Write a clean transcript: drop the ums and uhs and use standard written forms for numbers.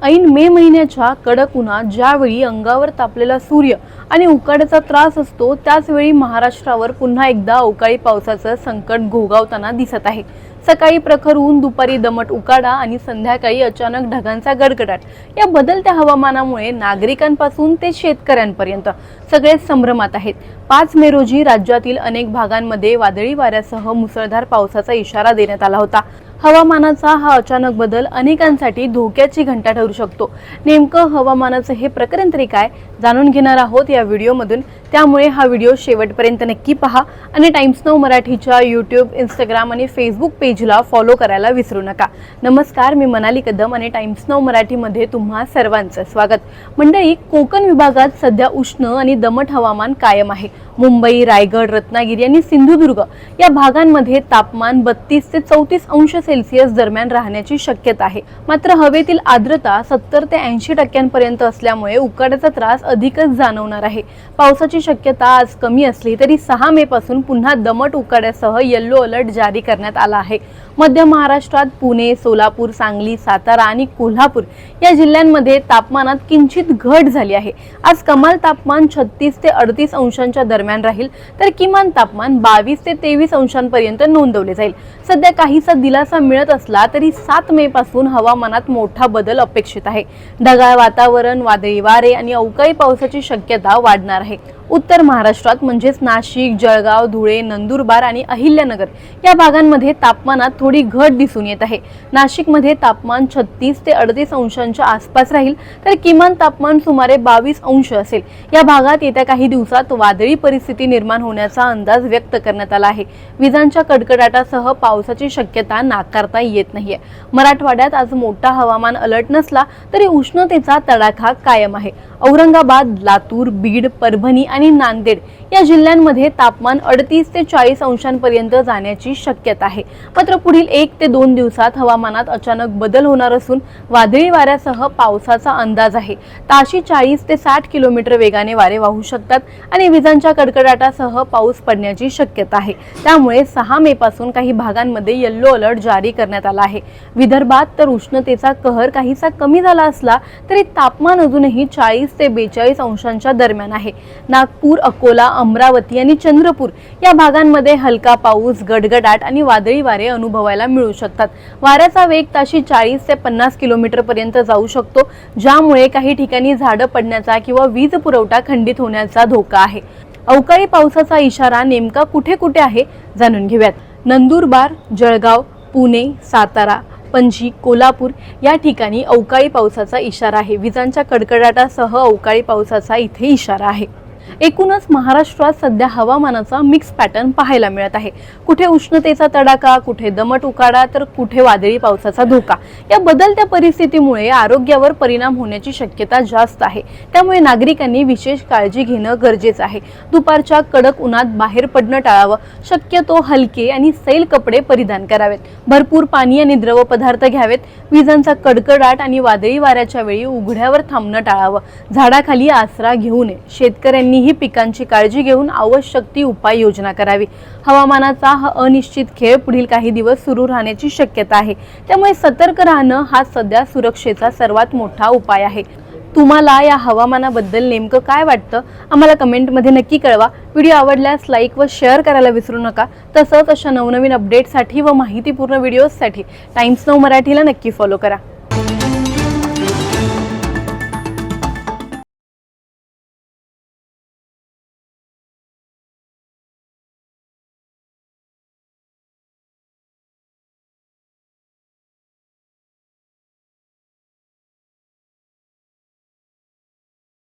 ऐन मे महिन्याच्या कडक उन्हात ज्यावेळी अंगावर तापलेला सूर्य आणि उकाड्याचा त्रास असतो त्याच वेळी महाराष्ट्रावर पुन्हा एकदा अवकाळी पावसाचं संकट घोघावताना दिसत आहे। सकाळी प्रखर ऊन, दुपारी दमट उकाडा आणि संध्याकाळी अचानक ढगांचा गडगडाट या बदलत्या हवामानामुळे नागरिकांपासून ते शेतकऱ्यांपर्यंत सगळेच संभ्रमात आहेत। 5 मे रोजी राज्यातील अनेक भागांमध्ये वादळी वाऱ्यासह मुसळधार पावसाचा इशारा देण्यात आला होता। हवामानाचा हा अचानक बदल अनेकांसाठी धोक्याची घंटा ठरू शकतो। नेमकं हवामानाचं हे प्रकरण तरी काय जाणून घेणार आहोत या व्हिडिओमधून, त्यामुळे हा व्हिडिओ शेवटपर्यंत नक्की पहा आणि टाइम्स नाऊ मराठीच्या यूट्यूब, इंस्टाग्राम आणि फेसबुक पेजला फॉलो करायला विसरू नका। नमस्कार, मी मनाली कदम आणि टाइम्स नाऊ मराठीमध्ये तुम्हा सर्वांचं स्वागत। मंडळी, कोकण विभागात सध्या उष्ण आणि दमट हवामान कायम आहे। मुंबई, रायगड, रत्नागिरी आणि सिंधुदुर्ग या भागांमध्ये तापमान 32 ते 34 अंश सेल्सिअस दरम्यान राहण्याची शक्यता आहे। मात्र हवेतील आर्द्रता 70 ते 80% असल्यामुळे उकाड्याचा त्रास अधिकच जाणवणार आहे। पावसाची शक्यता आज कमी असली तरी 6 मे पासून पुन्हा दमट उकाड्यासह येलो अलर्ट जारी करण्यात आला आहे। मध्य महाराष्ट्रात पुणे, सोलापूर, सांगली, सातारा आणि कोल्हापूर या जिल्ह्यांमध्ये तापमानात किंचित घट झाली आहे। आज कमाल तापमान 36 ते 38 अंशांच्या दरम्यान राहील, तर किमान तापमान 22 ते 23 अंशांपर्यंत नोंदवले जाईल। सध्या काहीसा दिलासा मिळत असला तरी 7 मे पासून हवामानात मोठा बदल अपेक्षित आहे। ढगाळ वातावरण, वादळी वारे आणि अवकाळी पावसाची शक्यता वाढणार आहे। उत्तर महाराष्ट्रात म्हणजेच नाशिक, जळगाव, धुळे, नंदुरबार आणि अहिल्यानगर या भागांमध्ये तापमानात थोडी घट दिसून येत आहे। नाशिकमध्ये तापमान 36 ते 38 अंशांच्या आसपास राहील, तर किमान तापमान सुमारे 22 अंश असेल। या भागात येत्या काही दिवसात वादळी परिस्थिती निर्माण होण्याचा अंदाज व्यक्त करण्यात आला आहे। विजांच्या कडकडाटासह पावसाची शक्यता नाकारता येत नाहीये। मराठवाड्यात आज मोठा हवामान अलर्ट नसला तरी उष्णतेचा तडाखा कायम आहे। औरंगाबाद, लातूर, बीड, परभणी आणि नांदेड या जिल्ह्यांमध्ये तापमान 38 ते 40 अंशांपर्यंत जाण्याची शक्यता आहे। मात्र पुढील 1 ते 2 दिवसात हवामानात अचानक बदल होणार असून वादळी वाऱ्यासह पावसाचा अंदाज आहे। ताशी 40 ते 60 किलोमीटर वेगाने वारे वाहू शकतात आणि विजांच्या कडकडाटासह पाऊस पडण्याची शक्यता आहे। त्यामुळे 6 मे पासून काही भागांमध्ये येलो अलर्ट जारी करण्यात आला आहे। विदर्भात तर उष्णतेचा कहर काहीसा कमी झाला असला तरी तापमान अजूनही 40 ते 42 अंशांच्या दरम्यान आहे। नागपूर, अकोला, अमरावती आणि चंद्रपूर या भागांमध्ये हलका पाऊस, गडगडाट आणि वादळी वारे अनुभवायला मिळू शकतात। वाऱ्याचा वेग ताशी 40 ते 50 किलोमीटर पर्यंत जाऊ शकतो, ज्यामुळे काही ठिकाणी झाडं पडण्याचा किंवा वीज पुरवठा खंडित होण्याचा धोका आहे। अवकाळी पावसाचा इशारा नेमका कुठे कुठे आहे जाणून घेऊयात। नंदुरबार, जळगाव, पुणे, सातारा, पणजी, कोल्हापूर या ठिकाणी अवकाळी पावसाचा इशारा आहे। विजांच्या कडकडाटासह अवकाळी पावसाचा इथे इशारा आहे। एकूणच महाराष्ट्रात सध्या हवामानाचा मिक्स पॅटर्न पाहायला मिळत आहे। कुठे उष्णतेचा तडाखा, कुठे दमट उकाडा, तर कुठे वादळी पावसाचा धोका। या बदलत्या परिस्थितीमुळे आरोग्यावर परिणाम होण्याची शक्यता जास्त आहे। त्यामुळे नागरिकांनी विशेष काळजी घेणं गरजेचं आहे। दुपारच्या कडक उन्हात बाहेर पडणं टाळावं, शक्यतो हलके आणि सैल कपडे परिधान करावेत। भरपूर पाणी आणि द्रव पदार्थ घ्यावेत। विजांचा कडकडाट आणि वादळी वाऱ्याच्या वेळी उघड्यावर थांबणं टाळावं। झाडाखाली आसरा घेऊ नये। शेतकऱ्यांनी ही पिकांची काळजी घेऊन आवश्यक ती उपाययोजना करावी। हवामानाचा हा अनिश्चित खेळ पुढील काही दिवस सुरू राहण्याची शक्यता आहे। त्यामुळे सतर्क राहणं हा सध्या सुरक्षेचा सर्वात मोठा उपाय आहे। तुम्हाला या हवामानाबद्दल नेमकं काय वाटतं आम्हाला कमेंटमध्ये नक्की कळवा। व्हिडिओ आवडल्यास लाईक व शेअर करायला विसरू नका। तसंच अशा नवनवीन अपडेटसाठी व माहितीपूर्ण व्हिडिओजसाठी टाइम्स नाऊ मराठीला नक्की फॉलो करा।